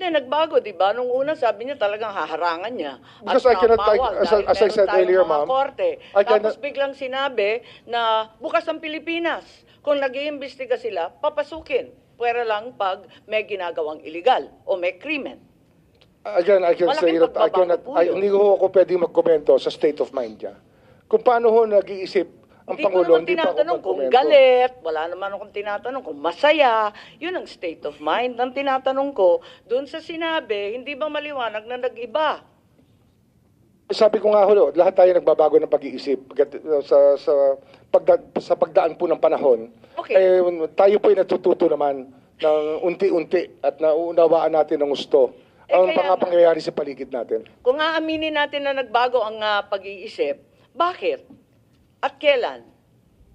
niya nagbago, di ba? Nung una sabi niya talagang haharangan niya. Because I cannot, bawal as dahil I meron said tayong earlier, mga ma'am, korte. I Tapos cannot- biglang sinabi na bukas ang Pilipinas. Kung nag-iimbestiga sila, papasukin. Pwera lang pag may ginagawang illegal o may krimen. Again, I can say Malaking that I pagbabago cannot, po yun. hindi ko ako pwedeng magkomento sa state of mind niya. Kung paano ho nag-iisip ang Hindi ko Pangulo, naman hindi pa ako tinatanong kung magkomento. galit, wala naman akong tinatanong kung masaya. Yun ang state of mind. Ang tinatanong ko, doon sa sinabi, hindi ba maliwanag na nag-iba? Sabi ko nga ho, lahat tayo nagbabago ng pag-iisip sa pagdaan po ng panahon. Okay. Eh, tayo po ay natututo naman ng unti-unti at nauunawaan natin ng gusto ang kaya mga nga. pangyayari sa paligid natin. Kung aaminin natin na nagbago ang pag-iisip, bakit? At kailan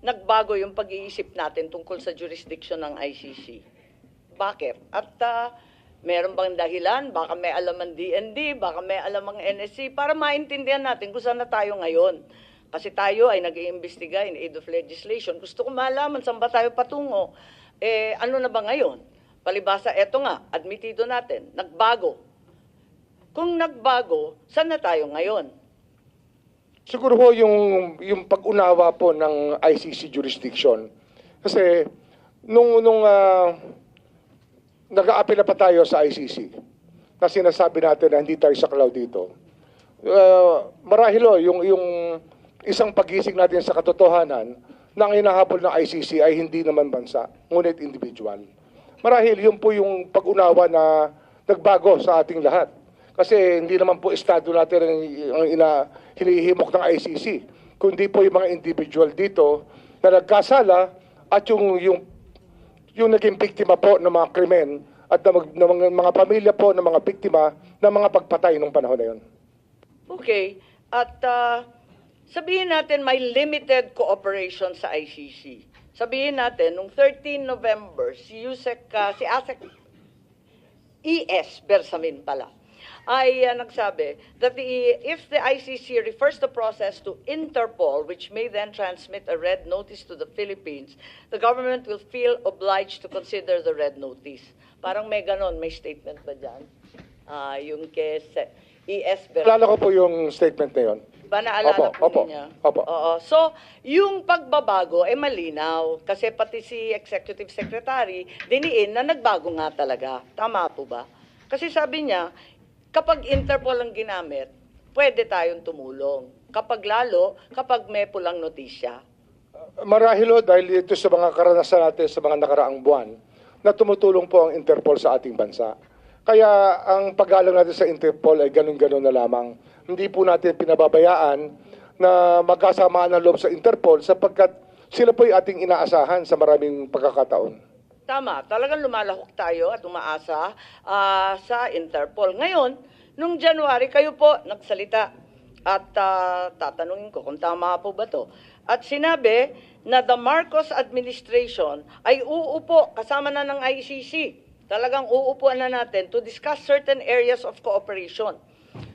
nagbago yung pag-iisip natin tungkol sa jurisdiction ng ICC? Bakit? At meron bang dahilan? Baka may alam ang DND, baka may alam ang NSC, para maintindihan natin kung saan na tayo ngayon. Kasi tayo ay nag-iimbestiga in aid of legislation. Gusto ko malaman saan ba tayo patungo. Ano na ba ngayon? Palibasa, eto nga, admitido natin, nagbago. Kung nagbago, saan na tayo ngayon? Siguro ho yung pag-unawa po ng ICC jurisdiction. Kasi nung nag-aapela pa tayo sa ICC, na sinasabi natin na hindi tayo saklaw dito. Marahil ho, yung isang pagising natin sa katotohanan na ang hinahabol ng ICC ay hindi naman bansa, ngunit individual. Marahil yun po yung pag-unawa na nagbago sa ating lahat. Kasi hindi naman po estado natin ang hinihimok ng ICC, kundi po yung mga individual dito na nagkasala at yung naging biktima po ng mga krimen at ng mga pamilya po ng mga biktima ng mga pagpatay nung panahon na yun. Okay. At sabihin natin may limited cooperation sa ICC. Sabihin natin, nung 13 November, si ASEC ES Bersamin pala, ay nagsabi that if the ICC refers the process to Interpol, which may then transmit a red notice to the Philippines, the government will feel obliged to consider the red notice. Parang may ganon, may statement ba dyan? Yung kay ES Bersamin. Alala ko po yung statement na yun. Ba naalala po niya? Opo. Oo. So, yung pagbabago ay malinaw kasi pati si Executive Secretary diniin na nagbago nga talaga. Tama po ba? Kasi sabi niya, kapag Interpol ang ginamit, pwede tayong tumulong. Kapag may pulang notisya. Marahil dahil ito sa mga karanasan natin sa mga nakaraang buwan na tumutulong po ang Interpol sa ating bansa. Kaya ang paggalang natin sa Interpol ay ganun-ganun na lamang. Hindi po natin pinababayaan na magkasamaan ng loob sa Interpol sapagkat sila po ay ating inaasahan sa maraming pagkakataon. Tama, talagang lumalahok tayo at umaasa sa Interpol. Ngayon, nung January, kayo po nagsalita at tatanungin ko kung tama po ba to. At sinabi na the Marcos administration ay uupo kasama na ng ICC. Talagang uupuan na natin to discuss certain areas of cooperation.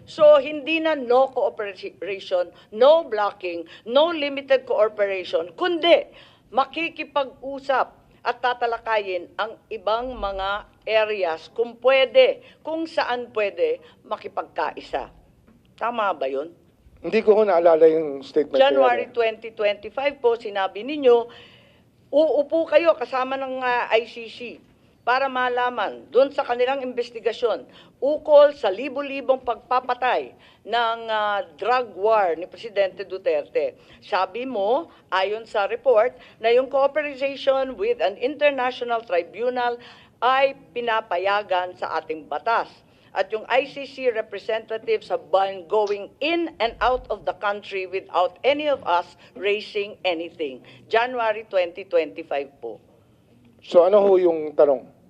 So, hindi na no cooperation, no blocking, no limited cooperation, kundi makikipag-usap at tatalakayin ang ibang mga areas kung saan pwede makipagkaisa. Tama ba yun? Hindi ko naalala yung statement. January 2025 po, sinabi ninyo, uupo kayo kasama ng ICC para malaman doon sa kanilang investigasyon ukol sa libo-libong pagpapatay ng drug war ni Presidente Duterte. Sabi mo, ayon sa report, na yung cooperation with an international tribunal ay pinapayagan sa ating batas. At yung ICC representatives have been going in and out of the country without any of us raising anything. January 2025 po. So ano ho yung tanong?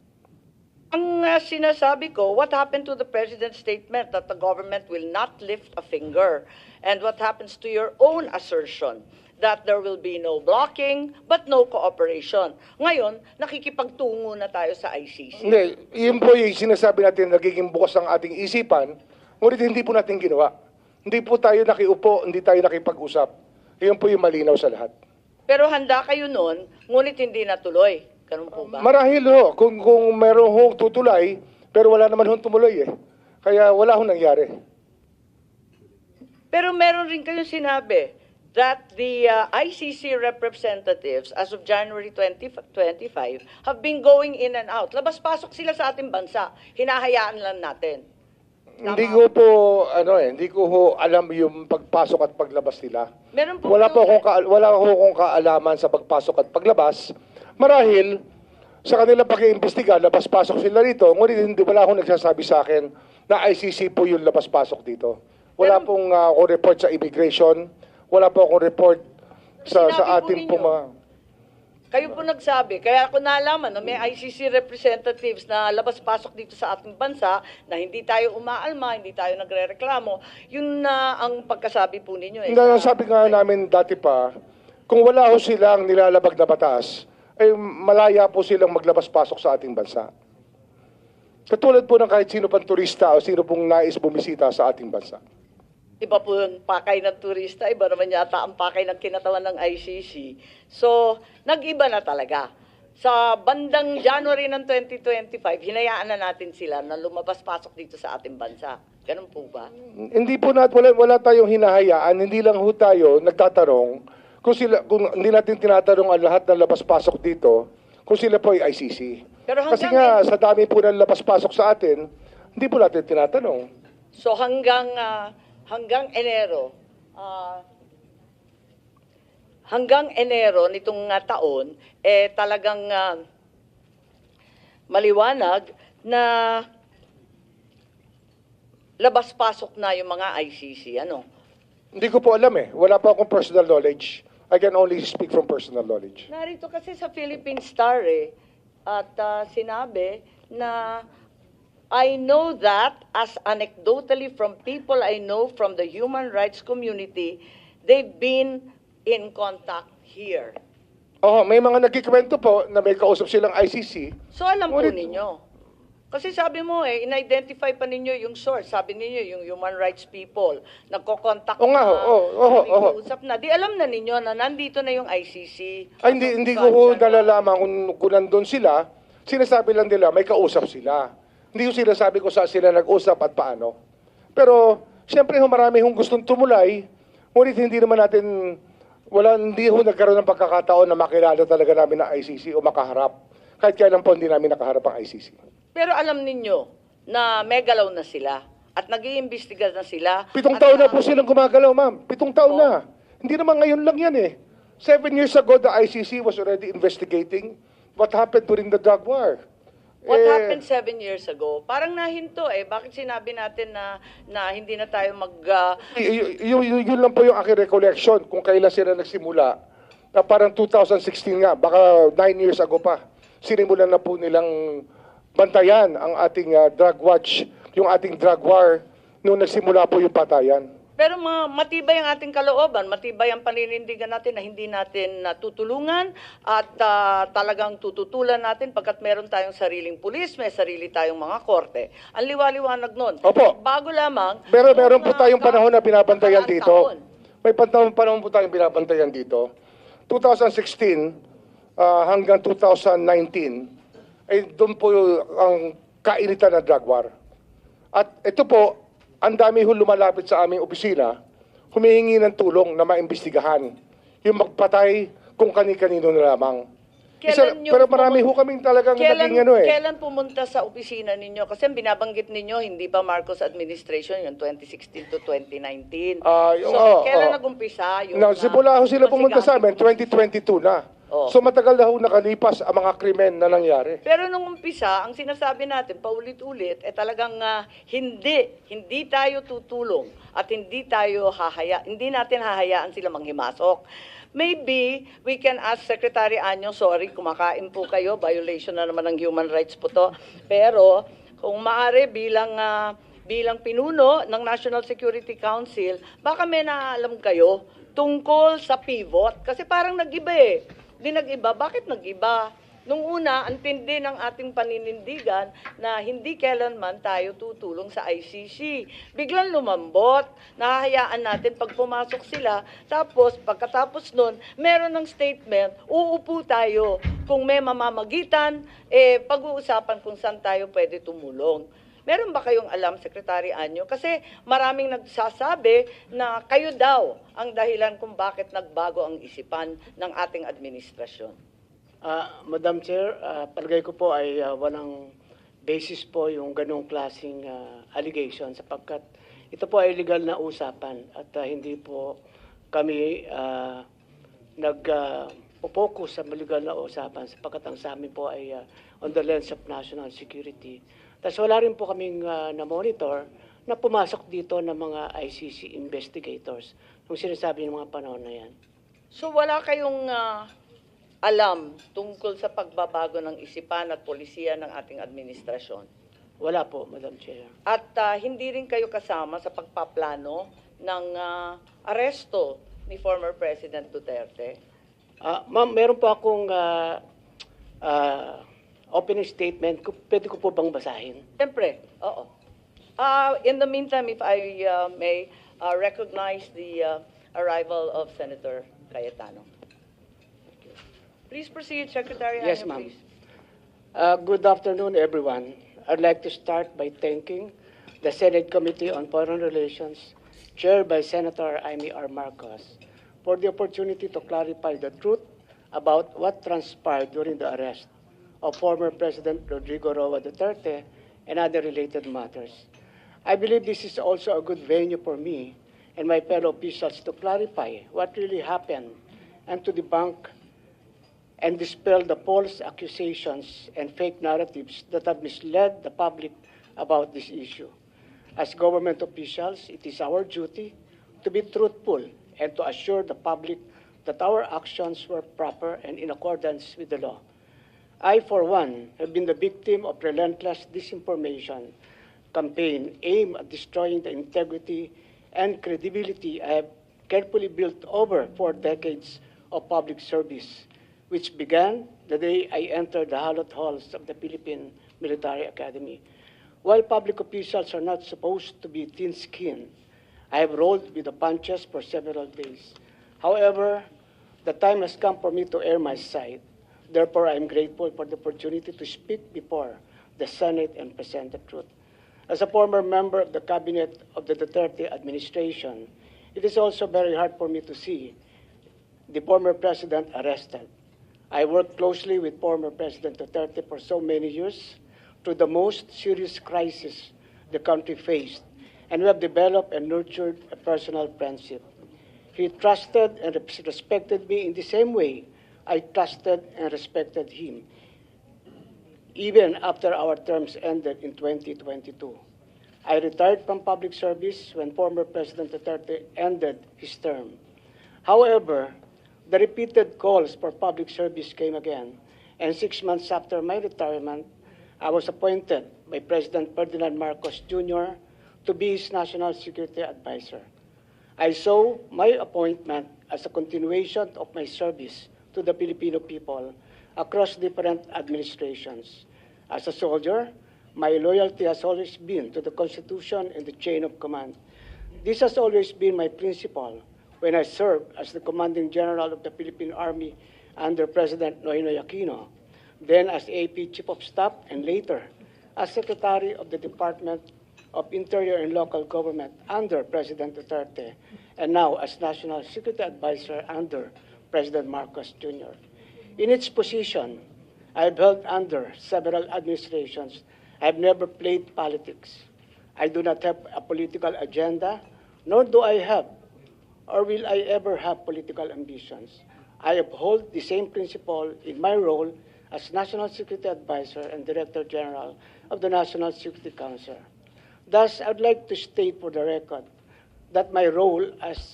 Ang sinasabi ko, what happened to the President's statement that the government will not lift a finger? And what happens to your own assertion that there will be no blocking but no cooperation? Ngayon, nakikipagtungo na tayo sa ICC. Hindi, yun po yung sinasabi natin, nagiging bukas ang ating isipan, ngunit hindi po natin ginawa. Hindi po tayo nakiupo, hindi tayo nakipag-usap. Yun po yung malinaw sa lahat. Pero handa kayo noon, ngunit hindi natuloy. Ganun po ba? Marahil ho, kung meron ho tutulay, Pero wala naman hong tumuloy eh. Kaya wala hong nangyari. Pero meron rin kayong sinabi that the ICC representatives as of January 2025 have been going in and out. Labas-pasok sila sa ating bansa. Hinahayaan lang natin. Hindi ko po, hindi ko ho alam yung pagpasok at paglabas nila. Meron po Wala kayong- wala ko kung kaalaman sa pagpasok at paglabas. Marahil, sa kanilang pag-iimbestiga, labas-pasok sila rito. Ngunit hindi, wala akong nagsasabi sa akin na ICC po yung labas-pasok dito. Wala Pero- pong ako report sa immigration. Wala po akong report sa Sinabi po ating ninyo. mga... Kayo po nagsabi, kaya ako nalaman na may ICC representatives na labas-pasok dito sa ating bansa na hindi tayo umaalma, hindi tayo nagrereklamo. Yun na ang pagkasabi po ninyo. Hindi, ang sabi nga namin dati pa, kung wala ho silang nilalabag na batas, ay malaya po silang maglabas-pasok sa ating bansa. Katulad po ng kahit sino pang turista o sino pong nais bumisita sa ating bansa. Iba po yung pakay ng turista, iba naman yata ang pakay ng kinatawan ng ICC. So, nag-iba na talaga. Sa bandang January ng 2025, hinayaan na natin sila na lumabas-pasok dito sa ating bansa. Ganun po ba? Hindi po wala tayong hinahayaan, hindi lang ho tayo nagtatanong kung hindi natin tinatanong ang lahat ng labas-pasok dito kung sila po ay ICC. Pero Kasi hanggang nga, sa dami po ng labas-pasok sa atin, hindi po natin tinatanong. So hanggang Enero nitong taon talagang maliwanag na labas-pasok na yung mga ICC, ano? Hindi ko po alam eh. Wala pa akong personal knowledge. I can only speak from personal knowledge. Narito kasi sa Philippine Star at sinabi na I know that as anecdotally from people I know from the human rights community, they've been in contact here. Oo, may mga nagkikwento po na may kausap silang ICC. So alam po Ngunit- ninyo. Kasi sabi mo in-identify pa ninyo yung source. Sabi ninyo yung human rights people. Nagko-contact Oo nga, na, oo. usap na. Di alam na ninyo na nandito na yung ICC. Ay, hindi ko ho nalalaman kung nandun sila. Sinasabi lang nila, may kausap sila. Hindi ko sinasabi kung saan sila nag-usap at paano. Pero, siyempre marami hong gustong tumulay. Ngunit hindi naman natin, hindi ho nagkaroon ng pagkakataon na makilala talaga namin ang ICC o makaharap. Kahit kailan po hindi namin nakaharap ang ICC. Pero alam ninyo na may galaw na sila at nag-iimbestiga na sila. 7 At, taon na po silang gumagalaw, ma'am. 7 taon Oo. na. Hindi naman ngayon lang yan eh. 7 years ago, the ICC was already investigating what happened during the drug war. What Eh, happened 7 years ago? Parang nahinto Bakit sinabi natin na hindi na tayo Yun lang po yung aking recollection kung kailan sila nagsimula. Parang 2016 nga, baka 9 years ago pa. Sinimulan na po nilang bantayan ang ating drug watch, yung ating drug war, nung nagsimula po yung patayan. Pero matibay ang ating kalooban, matibay ang paninindigan natin na hindi natin tutulungan at talagang tututulan natin pagkat meron tayong sariling pulis, may sarili tayong mga korte. Ang liwaliwanag nun. Opo. Bago lamang... Pero nung, meron po tayong panahon na binabantayan nakaraang dito. taon. May panahon po tayong binabantayan dito. 2016 hanggang 2019 ay doon po ang kainitan ng drug war. At ito po, ang dami ho lumalapit sa aming opisina, humihingi ng tulong na maimbestigahan. Yung magpatay kung kani-kanino na lamang. Pero marami ho kaming talagang naging Kailan pumunta sa opisina ninyo? Kasi binabanggit ninyo, hindi pa Marcos administration, yung 2016 to 2019. Kailan nag-umpisa? Simula ho sila pumunta sa amin, 2022 na. Oh. So matagal na ho nakalipas ang mga krimen na nangyari. Pero nung umpisa, ang sinasabi natin, paulit-ulit, talagang hindi tayo tutulong at hindi natin hahayaan sila manghimasok. Maybe we can ask Secretary Anyong, sorry, kumakain po kayo, violation na naman ng human rights po to. Pero kung maaari bilang pinuno ng National Security Council, baka may naalam kayo tungkol sa pivot. Kasi parang nag-iba Di nag-iba. Bakit nag-iba? Nung una, ang tindi ng ating paninindigan na hindi kailanman tayo tutulong sa ICC. Biglang lumambot, nahahayaan natin pag pumasok sila, tapos pagkatapos nun, meron ng statement, uupo tayo. Kung may mamamagitan, pag-uusapan kung saan tayo pwede tumulong. Meron ba kayong alam, Secretary Anyo? Kasi maraming nagsasabi na kayo daw ang dahilan kung bakit nagbago ang isipan ng ating administrasyon. Madam Chair, palagay ko po ay walang basis po yung ganong klaseng allegation sapagkat ito po ay legal na usapan at hindi po kami nag-focus sa legal na usapan sapagkat ang sa amin po ay on the lens of national security. Tapos wala rin po kaming na-monitor na pumasok dito ng mga ICC investigators nung sinasabi ng mga panahon na yan. So wala kayong alam tungkol sa pagbabago ng isipan at polisiya ng ating administrasyon? Wala po, Madam Chair. At hindi rin kayo kasama sa pagpaplano ng aresto ni former President Duterte? Ma'am, meron po akong opening statement. Pwede ko po bang basahin? Siyempre, oo. In the meantime, if I may recognize the arrival of Senator Cayetano. Please proceed, Secretary. Yes, Anyo, ma'am. please. Good afternoon, everyone. I'd like to start by thanking the Senate Committee on Foreign Relations, chaired by Senator Amy R. Marcos, for the opportunity to clarify the truth about what transpired during the arrest of former President Rodrigo Roa Duterte and other related matters. I believe this is also a good venue for me and my fellow officials to clarify what really happened and to debunk and dispel the false accusations and fake narratives that have misled the public about this issue. As government officials, it is our duty to be truthful and to assure the public that our actions were proper and in accordance with the law. I, for one, have been the victim of relentless disinformation campaign aimed at destroying the integrity and credibility I have carefully built over 4 decades of public service, which began the day I entered the hallowed halls of the Philippine Military Academy. While public officials are not supposed to be thin-skinned, I have rolled with the punches for several days. However, the time has come for me to air my side. Therefore, I am grateful for the opportunity to speak before the Senate and present the truth. As a former member of the cabinet of the Duterte administration, it is also very hard for me to see the former president arrested. I worked closely with former President Duterte for so many years through the most serious crisis the country faced, and we have developed and nurtured a personal friendship. He trusted and respected me in the same way I trusted and respected him, even after our terms ended in 2022. I retired from public service when former President Duterte ended his term. However, the repeated calls for public service came again, and 6 months after my retirement, I was appointed by President Ferdinand Marcos Jr. to be his national security advisor. I saw my appointment as a continuation of my service to the Filipino people across different administrations. As a soldier, my loyalty has always been to the Constitution and the chain of command. This has always been my principle when I served as the Commanding General of the Philippine Army under President Noynoy Aquino, then as AP Chief of Staff, and later as Secretary of the Department of Interior and Local Government under President Duterte, and now as National Security Advisor under President Marcos Jr. In its position, I have held under several administrations. I have never played politics. I do not have a political agenda, nor do I have or will I ever have political ambitions. I uphold the same principle in my role as National Security Advisor and Director General of the National Security Council. Thus, I would like to state for the record that my role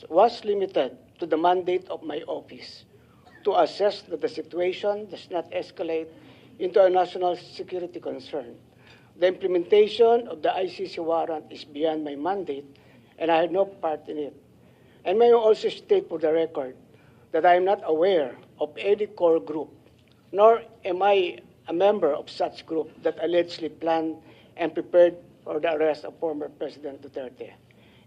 was limited to the mandate of my office to assess that the situation does not escalate into a national security concern. The implementation of the ICC warrant is beyond my mandate, and I had no part in it. And may I also state for the record that I am not aware of any core group, nor am I a member of such group that allegedly planned and prepared for the arrest of former President Duterte.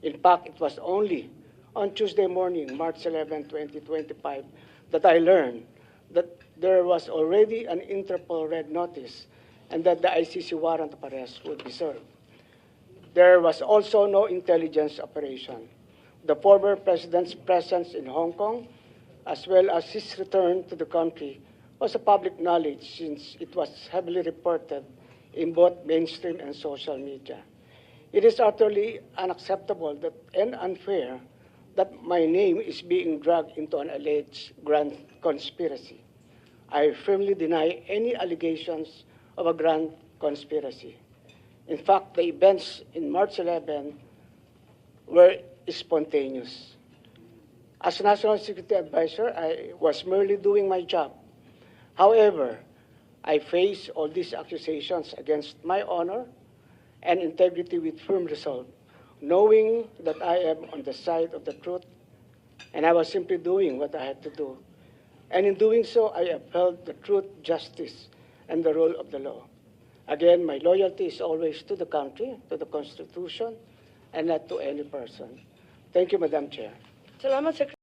In fact, it was only on Tuesday morning, March 11, 2025, that I learned that there was already an Interpol red notice and that the ICC warrant of arrest would be served. There was also no intelligence operation. The former president's presence in Hong Kong, as well as his return to the country, was a public knowledge since it was heavily reported in both mainstream and social media. It is utterly unacceptable and unfair that my name is being dragged into an alleged grand conspiracy. I firmly deny any allegations of a grand conspiracy. In fact, the events in March 11 were spontaneous. As National Security Advisor, I was merely doing my job. However, I face all these accusations against my honor and integrity with firm resolve, knowing that I am on the side of the truth, and I was simply doing what I had to do. And in doing so, I upheld the truth, justice, and the rule of the law. Again, my loyalty is always to the country, to the Constitution, and not to any person. Thank you, Madam Chair. Salamat, Secretary.